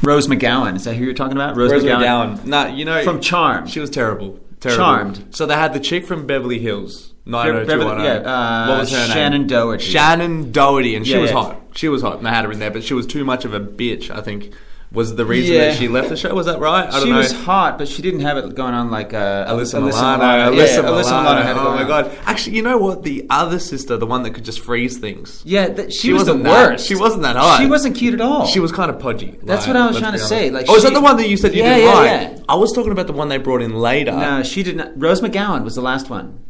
Rose McGowan. Is that who you're talking about? Rose McGowan. Nah, you know... From Charmed. She was terrible. Charmed. So they had the chick from Beverly Hills. 90210. What was her name? Shannon Doherty. Shannon Doherty. And she was yeah. hot. She was hot. And they had her in there. But she was too much of a bitch, I think, was the reason that she left the show. Was that right? I don't know. She was hot, but she didn't have it going on like Alyssa Milano. Alyssa Milano had it Oh going my on. God. Actually, you know what? The other sister, the one that could just freeze things. Yeah, she was the wasn't worst. She wasn't that hot. She wasn't cute at all. She was kind of podgy. That's what I was trying to say. Like, is that the one that you said you didn't like? Yeah. I was talking about the one they brought in later. No, she did not. Rose McGowan was the last one.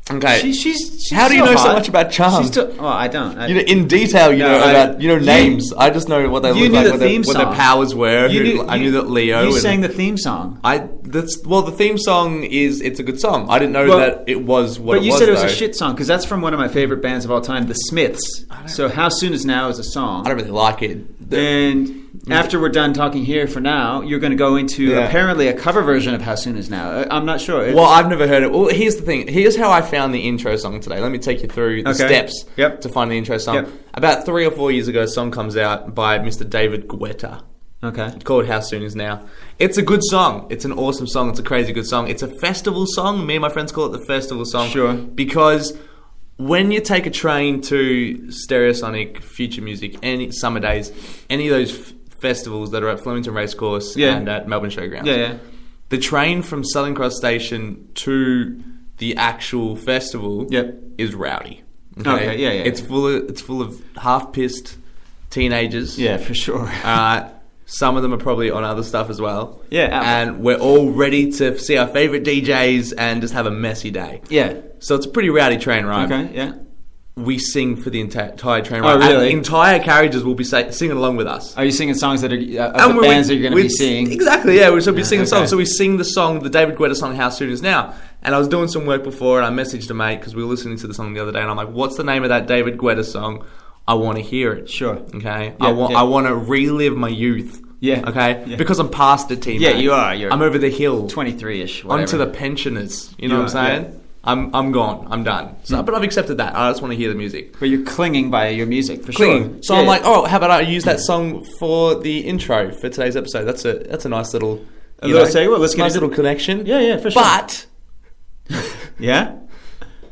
Okay. She's How do you know so much about Charmed? I don't. In detail, names. I just know what they look like, what their powers were. I knew that Leo. You sang the theme song. The theme song it's a good song. I didn't know that it was what it was. But you said it was a shit song because that's from one of my favorite bands of all time, the Smiths. So How Soon Is Now is a song. I don't really like it. And after we're done talking here for now, you're going to go into apparently a cover version of How Soon Is Now. I'm not sure. Well, I've never heard it. Well, here's the thing. Here's how I found the intro song today. Let me take you through the steps to find the intro song. Yep. About 3 or 4 years ago, a song comes out by Mr. David Guetta. Okay. It's called How Soon Is Now. It's a good song. It's an awesome song. It's a crazy good song. It's a festival song. Me and my friends call it the festival song. Sure. Because when you take a train to Stereosonic, Future Music, any Summer Days, any of those festivals that are at Flemington Racecourse and at Melbourne Showgrounds, the train from Southern Cross Station to the actual festival is rowdy. Okay, It's full of half-pissed teenagers. Yeah, for sure. Some of them are probably on other stuff as well. Yeah. And we're all ready to see our favourite DJs and just have a messy day. Yeah. So it's a pretty rowdy train ride. Okay, yeah. We sing for the entire train ride. Oh, really? And entire carriages will be singing along with us. Are you singing songs that are of the bands that you're going to be seeing? Exactly, yeah. We'll be singing songs. So we sing the song, the David Guetta song, How Soon Is Now. And I was doing some work before and I messaged a mate because we were listening to the song the other day and I'm like, what's the name of that David Guetta song? I want to hear it. Sure. Okay? I want to relive my youth. Yeah. Okay? Yeah. Because I'm past it, team. Yeah, you are. I'm over the hill. 23-ish, whatever. Onto the pensioners. You know what I'm saying? Yeah. I'm gone. I'm done. So, But I've accepted that. I just want to hear the music. But you're clinging by your music, for sure. So I'm like, how about I use that song for the intro for today's episode? That's a nice little... let's get nice little connection. Yeah, for sure. But... Yeah?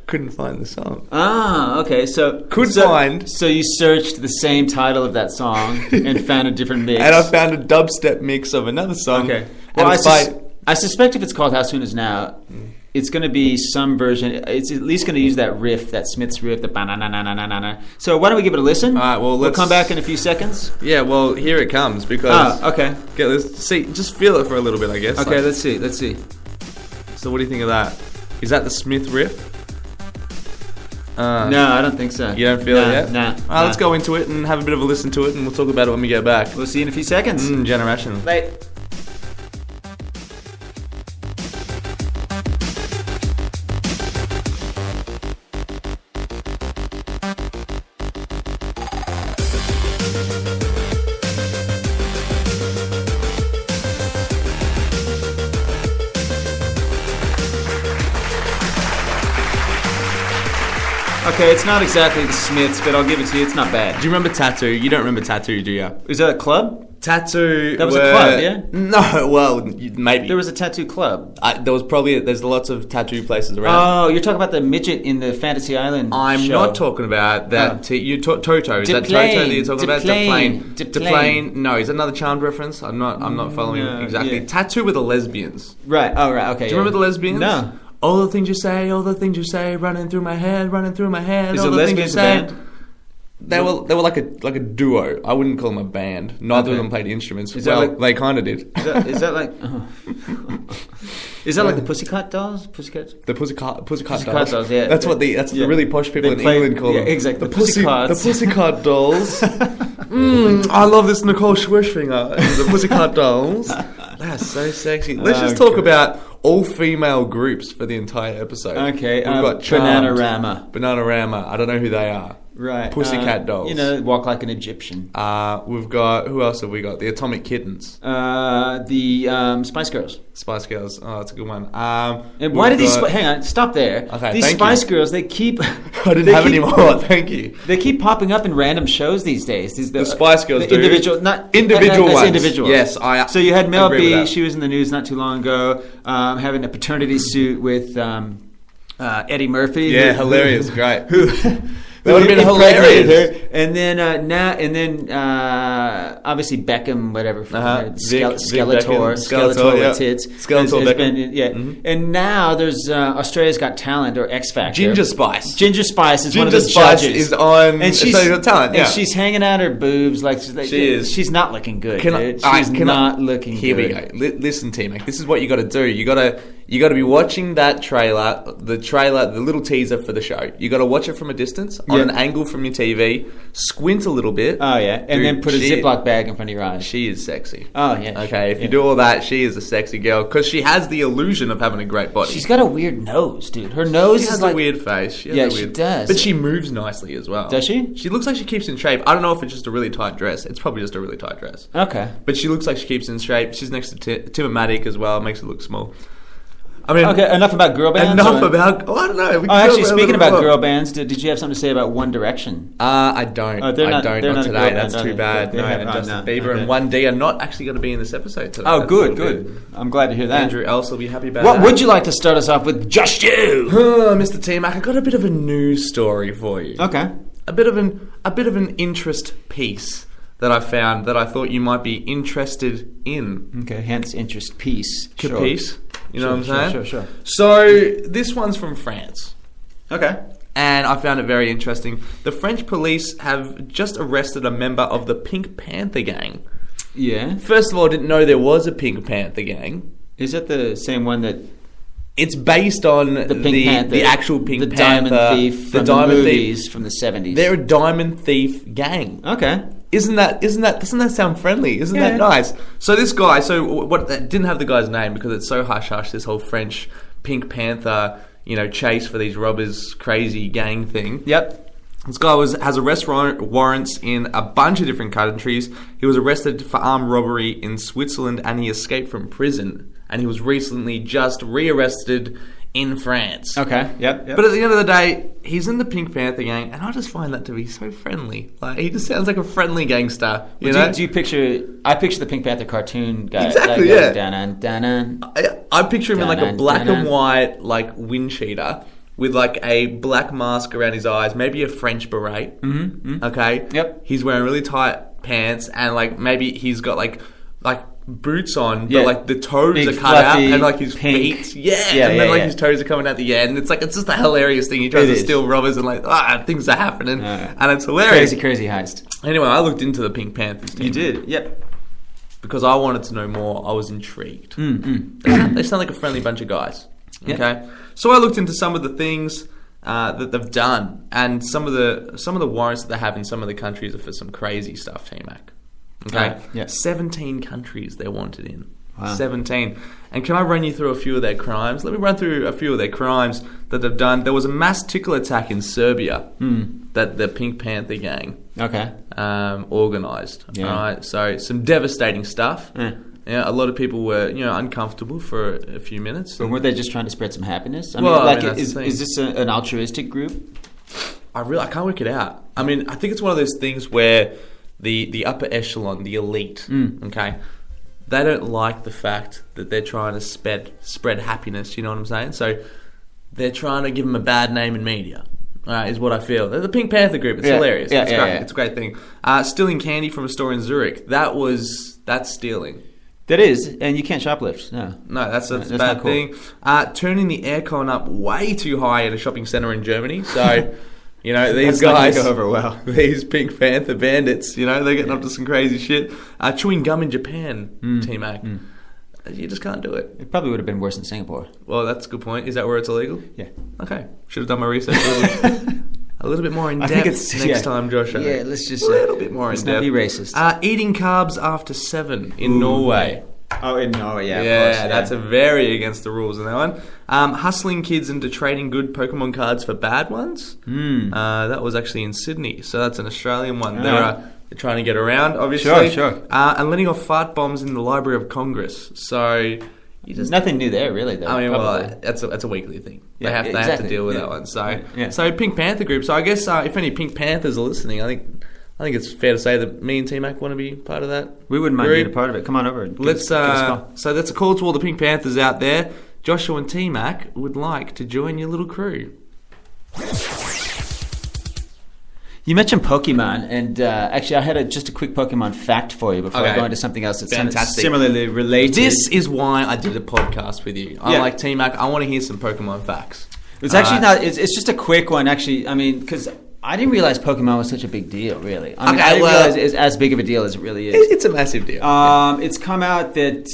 Couldn't find the song. Ah, okay. So you searched the same title of that song and found a different mix. And I found a dubstep mix of another song. Okay. Well, I suspect if it's called How Soon Is Now, it's going to be some version. It's at least going to use that riff, that Smiths riff, the ba-na-na-na-na-na-na. So why don't we give it a listen? All right. Well, we'll come back in a few seconds. Yeah. Well, here it comes because. Okay. Just feel it for a little bit, I guess. Okay. Let's see. So, what do you think of that? Is that the Smith riff? No, I don't think so. You don't feel it yet? Nah. Let's go into it and have a bit of a listen to it, and we'll talk about it when we get back. We'll see you in a few seconds. Generational. Bye. Okay, it's not exactly the Smiths, but I'll give it to you. It's not bad. Do you remember Tattoo? You don't remember Tattoo, do you? Is that a club? Tattoo. That was a club, yeah? No, well, maybe. There was a tattoo club. There's lots of tattoo places around. Oh, you're talking about the midget in the Fantasy Island I'm not talking about that. Toto. Is that Toto that you're talking about? Deplane. No, is that another Charmed reference? I'm not following exactly. Yeah. Tattoo with the lesbians. Right. Oh, right. Okay. Do you remember the lesbians? No. All the things you say, running through my head. Is the lesbians a band? They were like a duo. I wouldn't call them a band. Neither of them played instruments. They kind of did. Is that like? Is that like the Pussycat Dolls? The Pussycat Dolls. Yeah. That's what the really posh people in England call them. Yeah, exactly. The Pussycat Dolls. I love this Nicole Schwerfinger. The Pussycat Dolls. That's so sexy. Let's just talk about all-female groups for the entire episode. Okay. We've got Charmed, Bananarama. I don't know who they are. Right. Pussycat Dolls. You know, walk like an Egyptian. We've got, who else have we got? The Atomic Kittens. The Spice Girls. Spice Girls. Oh, that's a good one. And why did these... Hang on, stop there. Okay, these Spice Girls, they keep... I didn't have any more, thank you. They keep popping up in random shows these days. The Spice Girls do. Individual ones. Individuals. Yes, So you had Mel B, she was in the news not too long ago, having a paternity suit with Eddie Murphy. Yeah, hilarious, great. That would have been hilarious. Her. And then obviously Beckham, whatever, Skeletor yeah. tits. Skeletor Beckham. Been, And now there's Australia's Got Talent or X Factor. Ginger Spice. Ginger Spice is one of the Spice judges. Is on Australia's Got Talent. And she's hanging out her boobs like she is. She's not looking good. She's not looking good. Here we go. Listen, T-Mac. This is what you got to do. You got to be watching that trailer, the little teaser for the show. You got to watch it from a distance, on an angle from your TV, squint a little bit. Oh, yeah. And then put a Ziploc bag in front of your eyes. She is sexy. Oh, yeah. Okay, if you do all that, she is a sexy girl because she has the illusion of having a great body. She's got a weird nose, dude. Her nose is like a weird face. She does. But she moves nicely as well. Does she? She looks like she keeps in shape. I don't know if it's just a really tight dress. It's probably just a really tight dress. Okay. But she looks like she keeps in shape. She's next to Tim-O-Matic as well. Makes it look small. I mean, okay, enough about girl bands? I don't know. Actually, speaking about girl bands, did you have something to say about One Direction? I don't. Not today. That's too bad. And Justin Bieber and 1D are not actually going to be in this episode today. Oh, good. I'm glad to hear that. Andrew Else will be happy about that. What would you like to start us off with? Just you! Mr. T-Mac, I got a bit of a news story for you. Okay. A bit of an interest piece that I found that I thought you might be interested in. Okay, hence interest piece. Capice? You know what I'm saying? Sure. So, this one's from France. Okay. And I found it very interesting. The French police have just arrested a member of the Pink Panther gang. Yeah. First of all, I didn't know there was a Pink Panther gang. Is that the same one that... It's based on the actual Pink Panther. Diamond Thief from the movies from the 70s. They're a diamond thief gang. Okay. Doesn't that sound friendly? Isn't that nice? So this guy, didn't have the guy's name because it's so hush-hush, this whole French Pink Panther, chase for these robbers, crazy gang thing. Yep. This guy has arrest warrants in a bunch of different countries. He was arrested for armed robbery in Switzerland and he escaped from prison. And he was recently just rearrested in France. Okay, yep. But at the end of the day, he's in the Pink Panther gang, and I just find that to be so friendly. Like, he just sounds like a friendly gangster. You know? Do you picture... I picture the Pink Panther cartoon guy. Exactly, yeah. I picture him in like a black and white wind cheater with like a black mask around his eyes, maybe a French beret. Mm-hmm. Okay? Yep. He's wearing really tight pants, and maybe he's got like boots on, but the toes big, are cut out, and his pink. feet, and then his toes are coming out the end. It's just a hilarious thing. He tries to steal robbers, and things are happening, and it's hilarious. Crazy heist. Anyway, I looked into the Pink Panthers team. You did, yep. Because I wanted to know more. I was intrigued. They sound like a friendly bunch of guys. Yep. Okay, so I looked into some of the things that they've done, and some of the warrants that they have in some of the countries are for some crazy stuff. T-Mac. Okay, 17 countries they're wanted in. Wow. 17. And can I run you through a few of their crimes? Let me run through a few of their crimes that they've done. There was a mass tickle attack in Serbia that the Pink Panther gang organised. Yeah. All right, so some devastating stuff. Yeah, a lot of people were uncomfortable for a few minutes. But weren't they just trying to spread some happiness? Is this an altruistic group? I can't work it out. I mean, I think it's one of those things where the upper echelon, the elite, okay, they don't like the fact that they're trying to spread happiness, you know what I'm saying? So they're trying to give them a bad name in media, is what I feel. They're the Pink Panther group. It's hilarious. It's great. It's a great thing. Stealing candy from a store in Zurich, that's stealing. That is, and you can't shoplift. No, that's a bad thing. Turning the aircon up way too high at a shopping centre in Germany, so... these guys, go over well. These Pink Panther bandits, they're getting up to some crazy shit. Chewing gum in Japan, T-Mac. You just can't do it. It probably would have been worse in Singapore. Well, that's a good point. Is that where it's illegal? Yeah. Okay. Should have done my research a little bit more in depth next time, Josh. Yeah, let's just... a little bit more in depth. Let's not be racist. Eating carbs after 7 in Norway. Oh, no, yeah, of Yeah, course, yeah. that's a very against the rules in that one. Hustling kids into trading good Pokemon cards for bad ones. That was actually in Sydney, so that's an Australian one. They're trying to get around, obviously. Sure. And letting off fart bombs in the Library of Congress. So there's nothing new there, really. Though. I mean, well, that's a weekly thing. They have to deal with that one. So Pink Panther Group. So I guess if any Pink Panthers are listening, I think it's fair to say that me and T-Mac want to be part of that. We wouldn't mind being a part of it. Come on over. So that's a call to all the Pink Panthers out there. Joshua and T-Mac would like to join your little crew. You mentioned Pokemon, and actually I had just a quick Pokemon fact for you before I go into something else that's similarly related. This is why I did a podcast with you. I'm like, T-Mac, I want to hear some Pokemon facts. It's actually not. It's just a quick one, actually. I mean, because I didn't realize Pokemon was such a big deal, really. I didn't realize it's as big of a deal as it really is. It's a massive deal. It's come out that...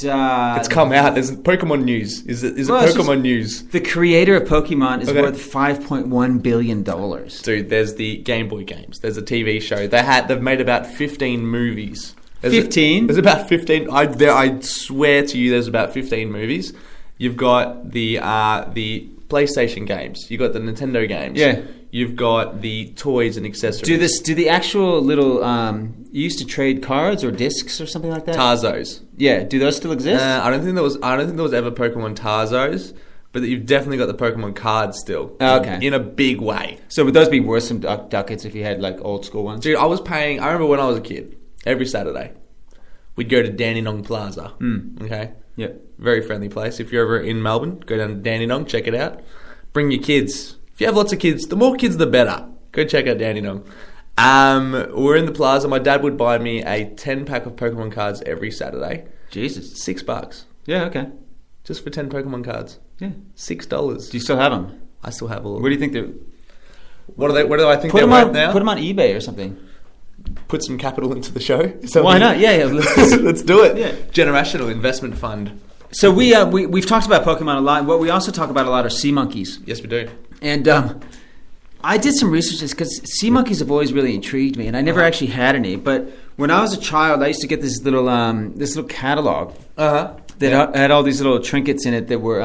it's come out. There's Pokemon news. Is it Pokemon news? The creator of Pokemon is worth $5.1 billion. Dude, there's the Game Boy games. There's a TV show. They've made about 15 movies. 15? There's about 15. I swear to you, there's about 15 movies. You've got the PlayStation games. You've got the Nintendo games. Yeah. You've got the toys and accessories. Do the actual little you used to trade cards or discs or something like that? Tarzos. Yeah. Do those still exist? I don't think there was ever Pokemon Tarzos, but you've definitely got the Pokemon cards still. Okay. In a big way. So would those be worth some ducats if you had like old school ones? Dude, I remember when I was a kid, every Saturday, we'd go to Dandenong Plaza. Okay. Yep. Very friendly place. If you're ever in Melbourne, go down to Dandenong, check it out. Bring your kids. If you have lots of kids, the more kids, the better. Go check out Dandenong. We're in the plaza. My dad would buy me a 10-pack of Pokemon cards every Saturday. Jesus. $6. Yeah, okay. Just for 10 Pokemon cards. Yeah. $6. Do you still have them? I still have all of them. What do you think they're... What do I think they're worth now? Put them on eBay or something. Put some capital into the show? Why not? Yeah. Let's do it. Yeah. Generational investment fund. So we've talked about Pokemon a lot. What we also talk about a lot are sea monkeys. Yes, we do. And I did some research because sea monkeys have always really intrigued me, and I never actually had any. But when I was a child, I used to get this little catalog that had all these little trinkets in it that were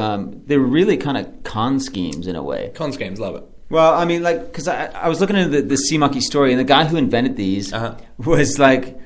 they were really kind of con schemes in a way. Con schemes, love it. Well, I mean, like, because I was looking into the sea monkey story, and the guy who invented these was like,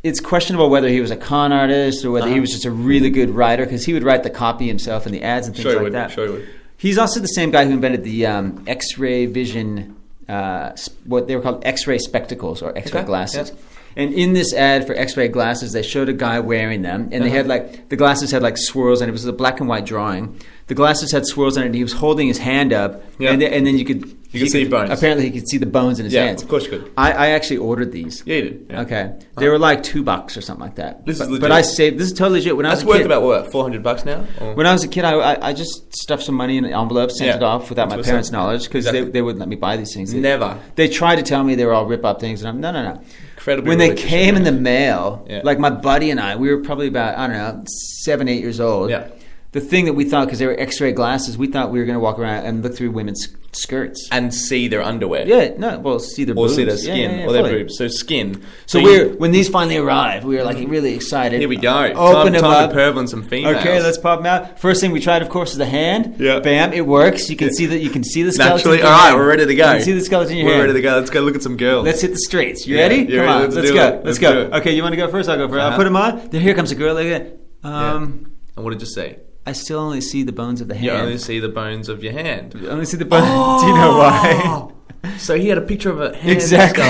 it's questionable whether he was a con artist or whether he was just a really good writer, because he would write the copy himself and the ads and things like that. Sure he would. He's also the same guy who invented the X-ray vision, what they were called X-ray spectacles or X-ray glasses. Yeah. And in this ad for X-ray glasses, they showed a guy wearing them, and they had the glasses had swirls, and it was a black and white drawing. The glasses had swirls in it, and he was holding his hand up, and then you could see bones. Apparently, he could see the bones in his hands. Yeah, of course you could. I actually ordered these. Yeah, you did. Yeah. Okay, they were like $2 or something like that. This is legit. But I saved. This is totally legit. When I was That's worth about what, $400 now? Or? When I was a kid, I just stuffed some money in an envelope, sent it off without my parents' knowledge, because they wouldn't let me buy these things. Never. They tried to tell me they were all rip-up things, and I'm no. Incredibly when they came in the mail, like my buddy and I, we were probably about, I don't know, 7, 8 years old. Yeah. The thing that we thought, because they were X-ray glasses, we thought we were going to walk around and look through women's skirts. And see their underwear. Yeah, no, well, see their boobs. Or see their skin, or their boobs. So skin. So when these finally arrived, we were like really excited. Here we go. Open them up. Time to perv on some females. Okay, let's pop them out. First thing we tried, of course, is the hand. Yeah. Bam, it works. You can see the skeleton. Naturally, all right, we're ready to go. You can see the skeleton in your hand. We're ready to go. Let's go look at some girls. Let's hit the straights. You ready? Come on, let's go. Let's go. Okay, you want to go first? I'll go first. I'll put them on. Then here comes a girl. Look at that. And what did you say? I still only see the bones of the hand. You only see the bones of your hand. You only see the bones. Do you know why? So he had a picture of a hand. Exactly.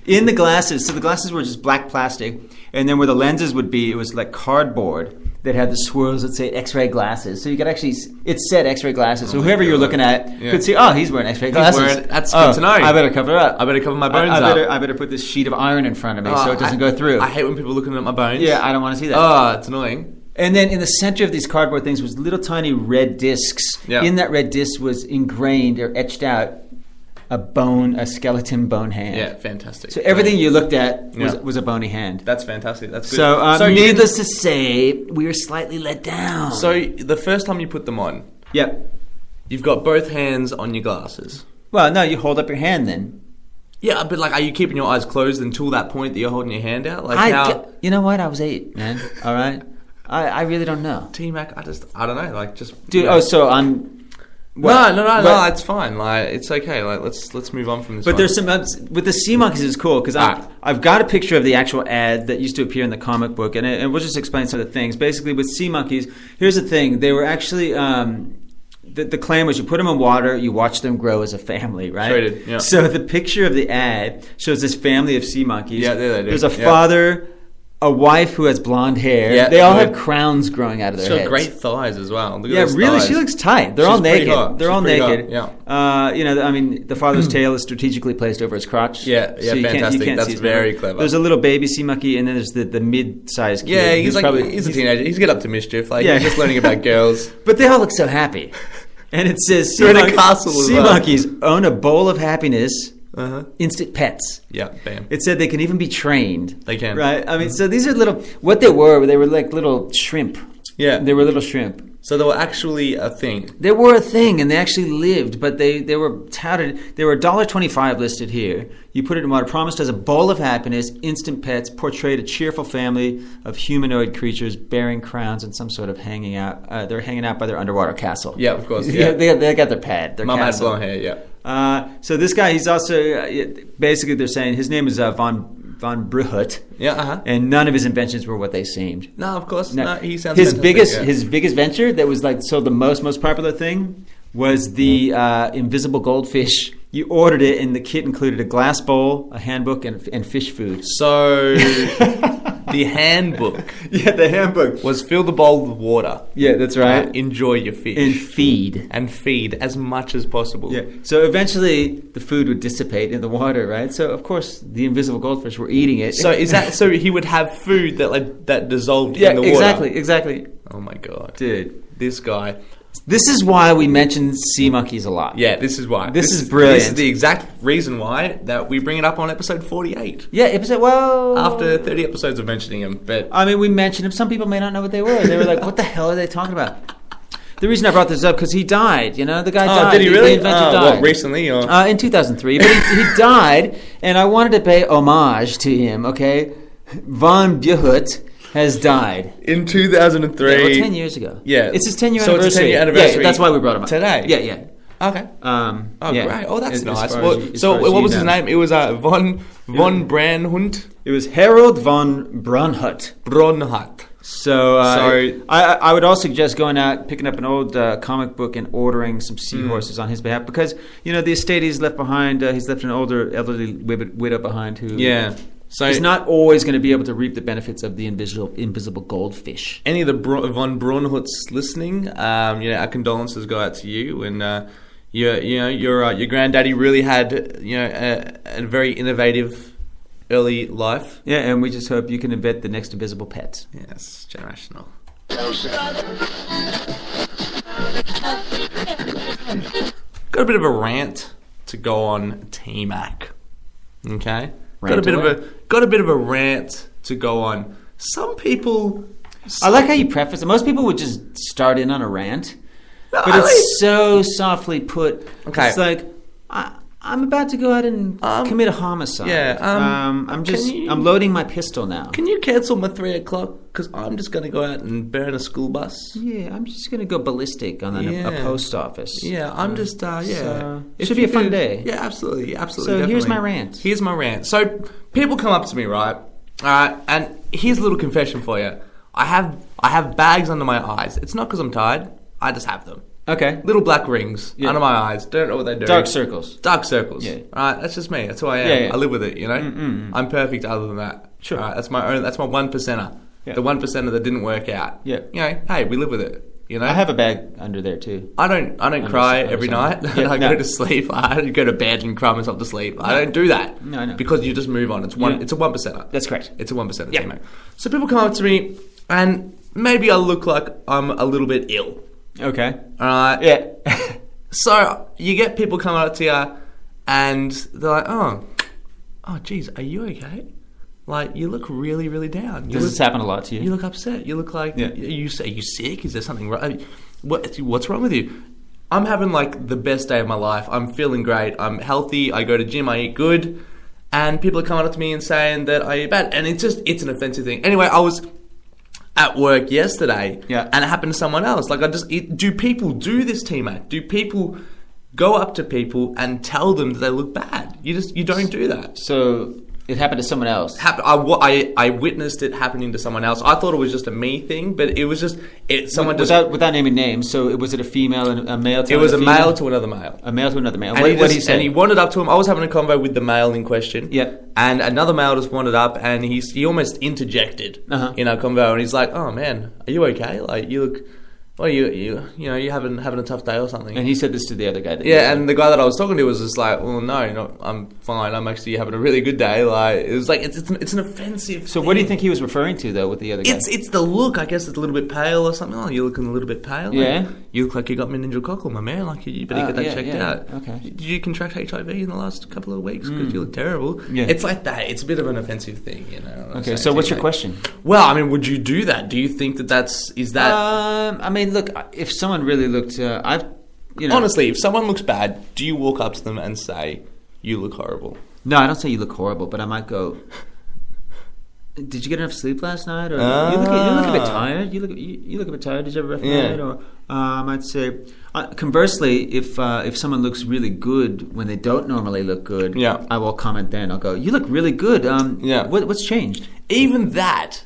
In the glasses. So the glasses were just black plastic. And then where the lenses would be, it was like cardboard that had the swirls that say X-ray glasses. So you could actually, it said X-ray glasses. So whoever you're looking at could see, he's wearing X-ray glasses. That's good to know. I better cover it up. I better cover my bones up. I better put this sheet of iron in front of me so it doesn't go through. I hate when people are looking at my bones. Yeah, I don't want to see that. Oh, it's annoying. And then in the center of these cardboard things was little tiny red discs. Yeah. In that red disc was ingrained or etched out a skeleton bone hand. Yeah, fantastic. So everything you looked at was a bony hand. That's fantastic. That's good. So needless to say, we were slightly let down. So the first time you put them on, yep, you've got both hands on your glasses. Well, no, you hold up your hand then. Yeah, but like, are you keeping your eyes closed until that point that you're holding your hand out? Like you know what? I was 8, man. All right. I really don't know. T-Mac, I don't know. Like, just dude. Oh, so I'm. Well, no, it's fine. Like, it's okay. Like, let's move on from this. But there's some with the sea monkeys is cool because I've got a picture of the actual ad that used to appear in the comic book, and we'll just explain some of the things. Basically, with sea monkeys, here's the thing: they were actually the claim was you put them in water, you watch them grow as a family, right? Traded, yeah. So the picture of the ad shows this family of sea monkeys. Yeah, they do. There's a father. A wife who has blonde hair. Yeah, they all have crowns growing out of their heads. Great thighs as well. Look at those really, thighs. She looks tight. They're all naked. They're all naked. Yeah. You know, I mean, the father's tail is strategically placed over his crotch. Yeah, so fantastic. You can't That's very clever. There's a little baby sea monkey, and then there's the mid-sized kid. Yeah, he's a teenager. He's get up to mischief. Like, he's just learning about girls. But they all look so happy. And it says, sea monkeys own a bowl of happiness. Instant pets. Yeah, bam. It said they can even be trained. They can. Right? I mean, so these are what they were like little shrimp. Yeah. They were little shrimp. So they were actually a thing. They were a thing, and they actually lived, but they were touted. They were $1.25 listed here. You put it in water, promised as a bowl of happiness, instant pets, portrayed a cheerful family of humanoid creatures bearing crowns and some sort of hanging out. They're hanging out by their underwater castle. Yeah, of course. Yeah. They got their pad. Their Mom had castle. blonde hair, yeah. So this guy, he's also basically they're saying his name is von Brühut. Yeah, and none of his inventions were what they seemed. No, of course. No, he sounds his biggest venture that was like the most popular thing was the invisible goldfish. You ordered it, and the kit included a glass bowl, a handbook, and fish food. So the handbook, the handbook was fill the bowl with water. Yeah, that's right. Enjoy your fish and feed as much as possible. Yeah. So eventually, the food would dissipate in the water, right? So of course, the invisible goldfish were eating it. So is that so? He would have food that dissolved in the water. Exactly. Oh my god, dude, this guy. This is why we mention sea monkeys a lot. Yeah, this is why. This is brilliant. This is the exact reason why that we bring it up on episode 48. Yeah, after 30 episodes of mentioning him. But I mean, we mentioned him. Some people may not know what they were. They were like, what the hell are they talking about? The reason I brought this up, because he died, you know? The guy died. Did he really? The inventor died. What, recently? Or? In 2003. But he died, and I wanted to pay homage to him, okay? Von Brühut has died. In 2003. Yeah, well, 10 years ago. Yeah. It's his 10-year anniversary. So it's a 10-year anniversary. Yeah, that's why we brought him up. Today? Yeah. Okay. Great. Oh, that's nice. What was his name? It was von Brandhund? It was Harold von Brunhut. So I would also suggest going out, picking up an old comic book and ordering some seahorses on his behalf, because, you know, the estate he's left behind, he's left an elderly widow behind who... Yeah. So he's not always going to be able to reap the benefits of the invisible goldfish. Any of the von Braunhuts listening, our condolences go out to you, and your granddaddy really had a very innovative early life. Yeah, and we just hope you can invent the next invisible pets. Yes, generational. Got a bit of a rant to go on T-Mac. Okay. Got a bit of a rant to go on. Some people... I like how you preface it. Most people would just start in on a rant. But it's so softly put. Okay. It's like, I'm about to go out and commit a homicide. Yeah. I'm loading my pistol now. Can you cancel my 3 o'clock? Because I'm just going to go out and burn a school bus. Yeah, I'm just going to go ballistic on a post office. Yeah, I'm just, So it should be a fun day. Yeah, absolutely. So definitely. Here's my rant. So people come up to me, right? And here's a little confession for you. I have bags under my eyes. It's not because I'm tired. I just have them. Okay. Little black rings under my eyes. Don't know what they do. Dark circles. Yeah. All right, that's just me. That's who I am. I live with it, you know? I'm perfect other than that. Sure. All right, that's my 1%er. Yeah. The 1%er that didn't work out. Yeah. You know, hey, we live with it. You know? I have a bag under there too. I don't cry every night. Yeah, I go to sleep. I don't go to bed and cry myself to sleep. I don't do that. No. Because you just move on. It's a 1%er. That's correct. It's a 1%er teammate. So people come up to me and maybe I look like I'm a little bit ill. Okay. Alright. Yeah. So you get people coming up to you and they're like, oh geez, are you okay? Like, you look really, really down. Does this happen a lot to you? You look upset. You look like, are you sick? Is there something wrong? What's wrong with you? I'm having like the best day of my life. I'm feeling great. I'm healthy. I go to gym. I eat good. and people are coming up to me and saying that I eat bad, and it's an offensive thing. Anyway, I was at work yesterday, and it happened to someone else. Like, do people do this, T-Mac? Do people go up to people and tell them that they look bad? You don't do that. So it happened to someone else. I witnessed it happening to someone else. I thought it was just a me thing, but it was just someone without naming names. So was it a female and a male? It was a male to another male. A male to another male. And what did he say? And he wandered up to him. I was having a convo with the male in question. Yep. And another male just wandered up, and he almost interjected in our convo, and he's like, "Oh man, are you okay? Like, you look." Well, you having a tough day or something. And he said this to the other guy. And the guy that I was talking to was just like, well, no, I'm fine. I'm actually having a really good day. Like, it was like it's an offensive. So what do you think he was referring to though with the other guy? It's the look. I guess it's a little bit pale or something. Oh, you're looking a little bit pale. Yeah. Like, you look like you got meningococcal, my man. Like, you better get that checked out. Okay. Did you contract HIV in the last couple of weeks? Because you look terrible. Yeah. It's like that. It's a bit of an offensive thing, you know. Okay. So what's your question? Well, I mean, would you do that? Do you think is that? I mean, look, if someone really looked, honestly, if someone looks bad, do you walk up to them and say, "You look horrible"? No, I don't say you look horrible, but I might go, "Did you get enough sleep last night?" Or you look a bit tired. You look a bit tired. Did you have a rough night? Or I might say, conversely, if someone looks really good when they don't normally look good, I will comment then. I'll go, "You look really good. What's changed?" Even that.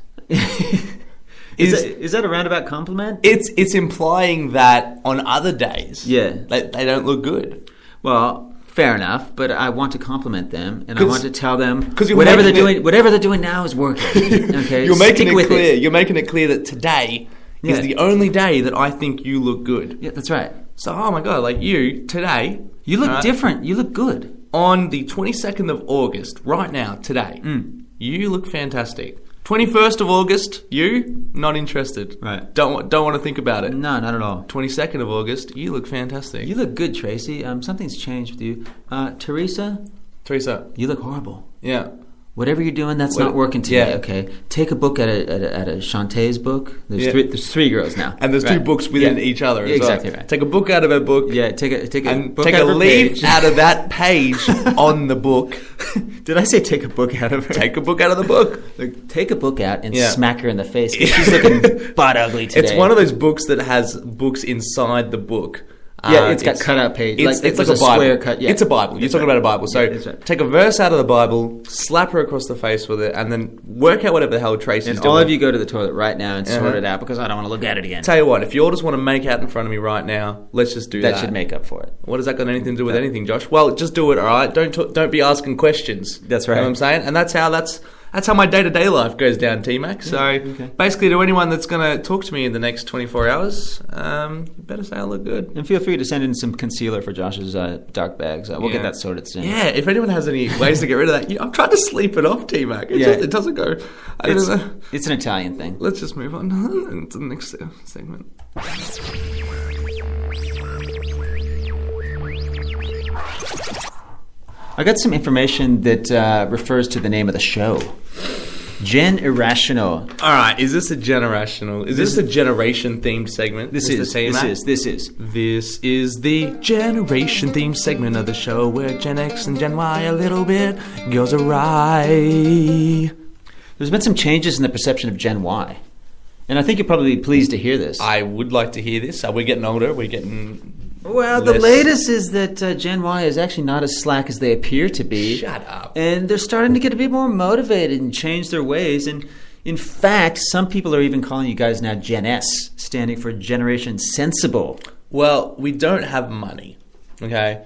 Is that a roundabout compliment? It's implying that on other days, they don't look good. Well, fair enough, but I want to compliment them, and I want to tell them whatever they're doing now is working. Okay, you're making it clear. You're making it clear that today is the only day that I think you look good. Yeah, that's right. So, oh my god, like today, you look different. You look good. On the 22nd of August, right now, today, you look fantastic. 21st of August, you not interested. Right. Don't want to think about it. No, not at all. 22nd of August, you look fantastic. You look good, Tracy. Something's changed with you. Teresa, you look horrible. Yeah. Whatever you're doing, that's not working today. Okay, take a book at a Shantae's book. There's three girls now, and there's two books within each other. As exactly well. right. Take a book out of her book. Yeah, take a book take out a of leaf page. out of that page on the book. Did I say take a book out of her? Take a book out of the book. Like, take a book out and smack her in the face. She's looking butt ugly today. It's one of those books that has books inside the book. It's got cut-out pages. It's like a Bible. Square cut. Yeah. It's a Bible. You're talking about a Bible. So take a verse out of the Bible, slap her across the face with it, and then work out whatever the hell Tracy's doing. And all of you go to the toilet right now and sort it out because I don't want to look at it again. Tell you what, if you all just want to make out in front of me right now, let's just do that. That should make up for it. What has that got anything to do with anything, Josh? Well, just do it, all right? Don't be asking questions. That's right. You know what I'm saying? And that's how my day-to-day life goes down, T-Mac. So basically, to anyone that's going to talk to me in the next 24 hours, you better say I look good. And feel free to send in some concealer for Josh's dark bags. We'll get that sorted soon. Yeah, if anyone has any ways to get rid of that, I'm trying to sleep it off, T-Mac. It doesn't go. It's an Italian thing. Let's just move on to the next segment. I got some information that refers to the name of the show. Gen Irrational. All right, is this a generational? Is this a generation-themed segment? This is the generation-themed segment of the show where Gen X and Gen Y a little bit goes awry. There's been some changes in the perception of Gen Y. And I think you're probably pleased to hear this. I would like to hear this. Are we getting older? We're getting... Well, the latest is that Gen Y is actually not as slack as they appear to be. Shut up. And they're starting to get a bit more motivated and change their ways. And in fact, some people are even calling you guys now Gen S, standing for Generation Sensible. Well, we don't have money, okay?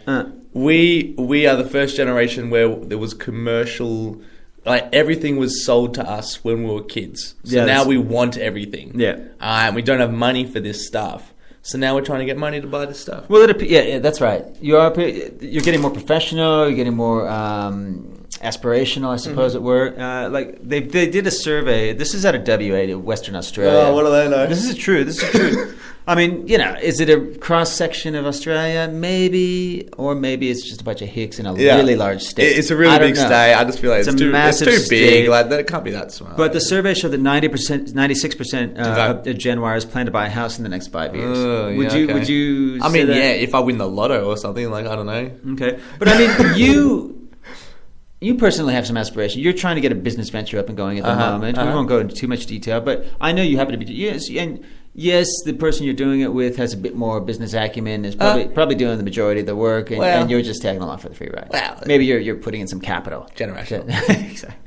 We are the first generation where there was commercial... Like, everything was sold to us when we were kids. So now we want everything. Yeah. And we don't have money for this stuff. So now we're trying to get money to buy this stuff. Well, that's right. You're getting more professional. You're getting more aspirational, I suppose it were. Like they did a survey. This is out of WA, to Western Australia. Oh, what do they know? This is true. I mean, is it a cross section of Australia? Maybe, or maybe it's just a bunch of hicks in a really large state. It's a really big state. I just feel like it's too big. State. Like, it can't be that smart. But the survey showed that 96% of Gen Yers plan to buy a house in the next 5 years. Would you? I mean, if I win the lotto or something, like, I don't know. Okay, but I mean, you personally have some aspiration. You're trying to get a business venture up and going at the moment. We won't go into too much detail, but I know you happen to be yes, the person you're doing it with has a bit more business acumen, is probably doing the majority of the work, and you're just tagging along for the free ride. Well, maybe you're putting in some capital. Generational. Exactly.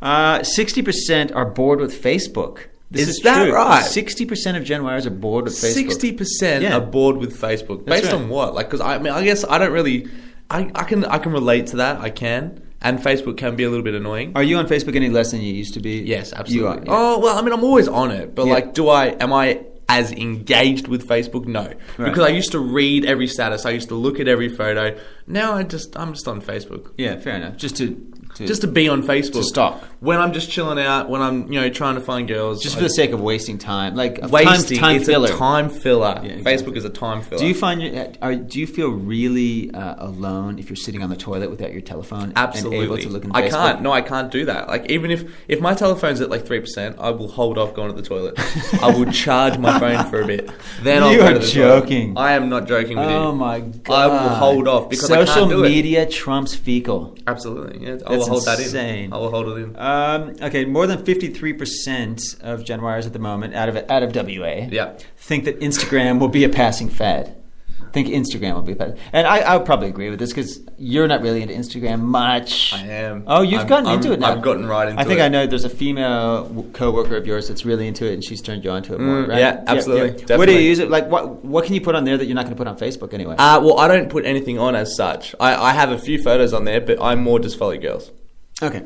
60% are bored with Facebook. This is that true. right? 60% of Gen Yers are bored with Facebook. 60% are bored with Facebook. Based on what? Like, because I guess I don't really. I can relate to that. I can. And Facebook can be a little bit annoying. Are you on Facebook any less than you used to be? Yes, absolutely. You are, yeah. Oh, well, I mean, I'm always on it. But, am I as engaged with Facebook? No. Right. Because I used to read every status. I used to look at every photo. Now I'm just on Facebook. Yeah, fair enough. Just to be on Facebook. To stalk. When I'm just chilling out, when I'm trying to find girls. Just for the sake of wasting time. Like time filler. It's a time filler. Yeah, exactly. Facebook is a time filler. Do you feel really alone if you're sitting on the toilet without your telephone? Absolutely. And able to look in Facebook? I can't do that. Like, even if my telephone's at like 3%, I will hold off going to the toilet. I will charge my phone for a bit. Then I'll go to the joking. toilet. I am not joking with you. Oh my God. I will hold off because social I can't do media trumps fecal. Absolutely. Yeah, I will hold insane. that in. I will hold it in. Okay, more than 53% of Gen Yers at the moment, out of WA, think that Instagram will be a passing fad. Think Instagram will be a passing. And I would probably agree with this because you're not really into Instagram much. I am. Oh, you've gotten into it now. I've gotten right into it. I think I know there's a female co-worker of yours that's really into it, and she's turned you on to it more, right? Yeah, absolutely. Yeah. What do you use it? Like, what can you put on there that you're not going to put on Facebook anyway? Well, I don't put anything on as such. I have a few photos on there, but I'm more just follow girls. Okay.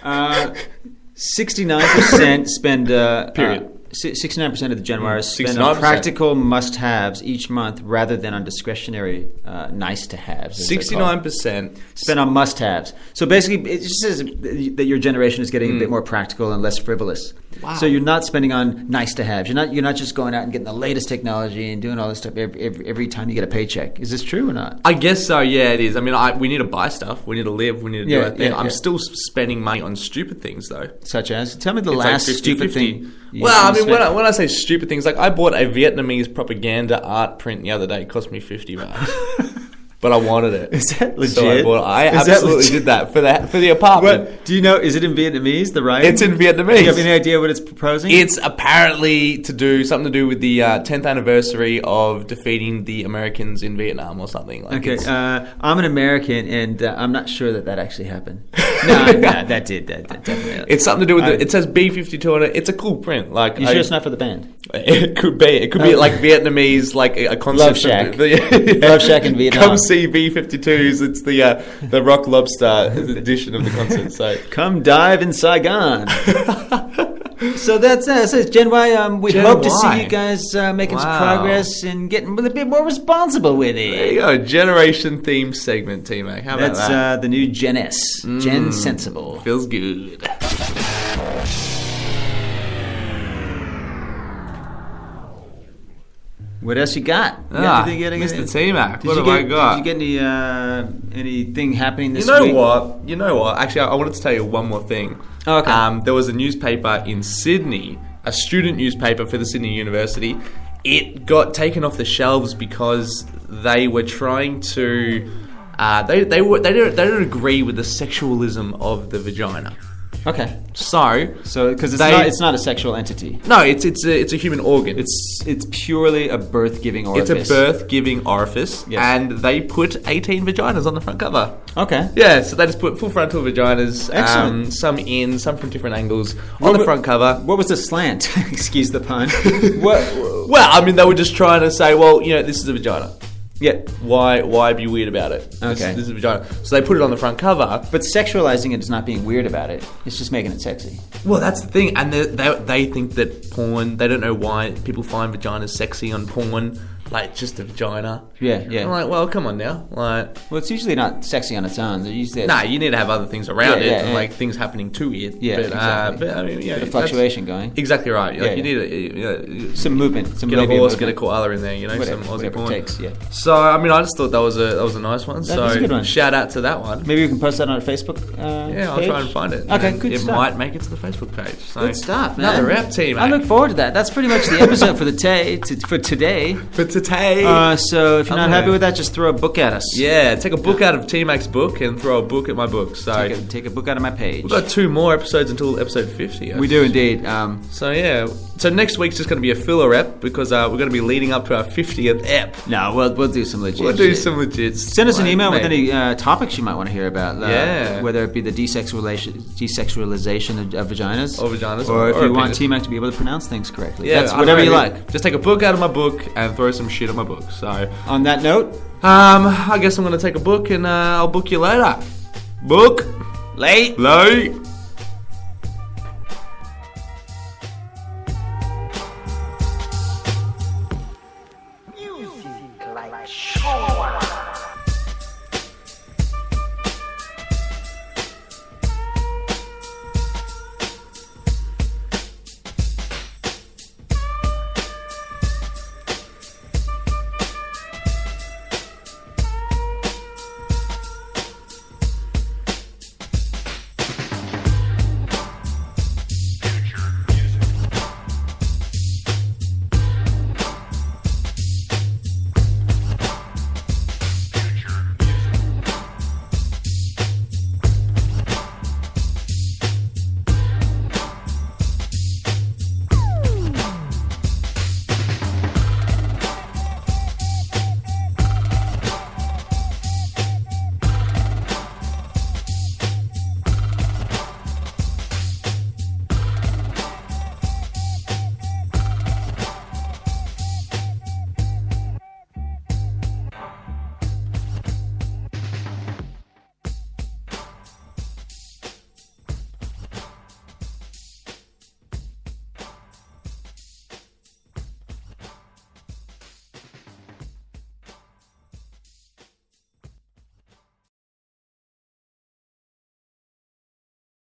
69% spend. Period. 69% of the Gen Yers spend on practical must-haves each month rather than on discretionary nice-to-haves. 69% spend on must-haves. So basically, it just says that your generation is getting a bit more practical and less frivolous. Wow. So you're not spending on nice-to-haves. You're not just going out and getting the latest technology and doing all this stuff every time you get a paycheck. Is this true or not? I guess so. Yeah, it is. I mean, we need to buy stuff. We need to live. We need to do our thing. I'm still spending money on stupid things, though. Such as? Tell me the last stupid thing. Well, I mean, when I say stupid things, like I bought a Vietnamese propaganda art print the other day. It cost me $50. But I wanted it. Is that legit? So I absolutely did that for the apartment. What, do you know, is it in Vietnamese, the writing? It's in Vietnamese. Do you have any idea what it's proposing? It's apparently something to do with the 10th anniversary of defeating the Americans in Vietnam or something. Like okay, I'm an American, and I'm not sure that actually happened. No, that did. That definitely. It's something to do with it says B-52 on it. It's a cool print. Like, you sure it's not for the band? It could be. It could be like Vietnamese, like a concept. Love Shack. Love Shack in Vietnam. Come see B-52s. It's the Rock Lobster edition of the concert. So come dive in Saigon. So that's so Gen Y. We hope to see you guys making some progress and getting a bit more responsible with it. There you go. Generation theme segment, T-Mac. How about that? That's the new Gen S. Gen Sensible. Feels good. What else you got? Mr. T-Mac, what have I got? Did you get anything happening this week? You know what? Actually, I wanted to tell you one more thing. Oh, okay. There was a newspaper in Sydney, a student newspaper for the Sydney University. It got taken off the shelves because they were trying to... They don't agree with the sexualism of the vagina. Okay. So because it's not a sexual entity. No, it's a human organ. It's purely a birth-giving orifice. It's a birth-giving orifice, yes. And they put 18 vaginas on the front cover. Okay. Yeah, so they just put full frontal vaginas. Excellent. Some from different angles on the front cover. What was the slant? Excuse the pun. Well, I mean, they were just trying to say, well, this is a vagina. Yeah. Why be weird about it? Okay. This is a vagina. So they put it on the front cover. But sexualizing it is not being weird about it. It's just making it sexy. Well, that's the thing. And they think that porn, they don't know why people find vaginas sexy on porn. Like, just a vagina. Yeah. I'm like, well, come on now. Like, well, it's usually not sexy on its own. You need to have other things around it, and like things happening to it. Yeah, exactly. But I mean, the fluctuation going. Exactly right. You need some movement. Get a horse, get a koala in there. Some Aussie porn. It takes, yeah. So I mean, I just thought that was a nice one. That was a good one. Shout out to that one. Maybe we can post that on our Facebook. I'll try and find it. Okay, good stuff. It might make it to the Facebook page. So good stuff, man. Another rap team. I look forward to that. That's pretty much the episode for today. tape. So if you're not happy with that, just throw a book at us. Yeah, take a book out of T-Mac's book and throw a book at my book. So take a book out of my page. We've got 2 more episodes until episode 50. We do indeed. So next week's just going to be a filler ep because we're going to be leading up to our 50th ep. No, we'll do some legit. We'll do some legit. Send us an email with any topics you might want to hear about. Yeah. Whether it be the desexualization of vaginas. Or if you want T-Mac to be able to pronounce things correctly. Yeah, that's whatever you like. Just take a book out of my book and throw some shit at my book. So on that note, I guess I'm going to take a book and I'll book you later. Book. Late. Late.